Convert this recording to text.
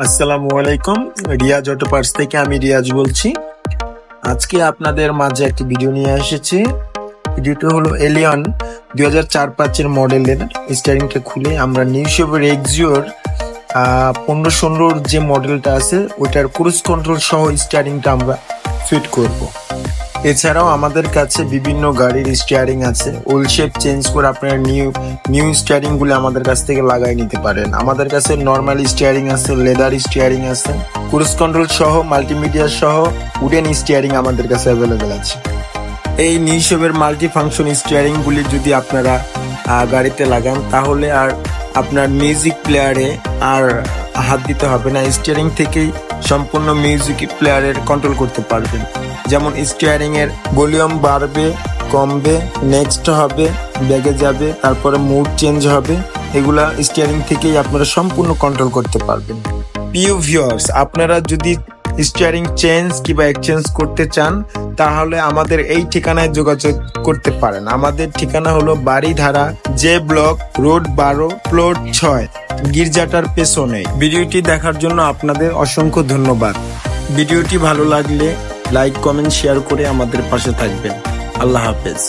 আসসালামু আলাইকুম। Riaz auto parts থেকে আমি রিয়াজ বলছি। আজকে আপনাদের মাঝে একটি ভিডিও নিয়ে এসেছি। ভিডিওটা হলো এলিয়ন 2004-05 মডেলের স্টিয়ারিংটা খুলে আমরা নিউ শেপের এক্সিওর 1516 যে মডেলটা আছে ওইটার ক্রুজ কন্ট্রোল সহ স্টিয়ারিংটা আমরা ফিট করব। এছাড়াও আমাদের কাছে বিভিন্ন গাড়ির স্টিয়ারিং আছে, ওল শেপ চেঞ্জ করে আপনারা নিউ স্টিয়ারিং গুলো আমাদের কাছ থেকে লাগাই নিতে পারেন। আমাদের কাছে নর্মাল স্টিয়ারিং আছে, লেদার স্টিয়ারিং আছে, ক্রুজ কন্ট্রোল সহ মাল্টিমিডিয়া সহ উডেন স্টিয়ারিং আমাদের কাছে অ্যাভেলেবেল আছে। এই নিউ শেপের মাল্টি ফাংশন স্টিয়ারিং গুলি যদি আপনারা গাড়িতে লাগান তাহলে আর আপনার মিউজিক প্লেয়ারে আর হাত দিতে হবে না, স্টিয়ারিং থেকেই সম্পূর্ণ মিউজিক প্লেয়ারের কন্ট্রোল করতে পারবেন। যেমন স্টিয়ারিং এর ভলিউম বাড়বে কমবে, নেক্সট হবে, ব্যাগে যাবে, তারপরে মুড চেঞ্জ হবে, এগুলা স্টিয়ারিং থেকেই আপনারা সম্পূর্ণ কন্ট্রোল করতে পারবেন। প্রিয় ভিউয়ার্স, আপনারা যদি স্টিয়ারিং চেঞ্জ কিংবা এক্সচেঞ্জ করতে চান তাহলে আমাদের এই ঠিকানায় যোগাযোগ করতে পারেন। আমাদের ঠিকানা হলো Baridhara J block, road 12, plot 6, গির্জাটার পেছনে। ভিডিওটি দেখার জন্য আপনাদের অসংখ্য ধন্যবাদ। ভিডিওটি ভালো লাগলে লাইক, কমেন্ট, শেয়ার করে আমাদের পাশে থাকবেন। আল্লাহ হাফেজ।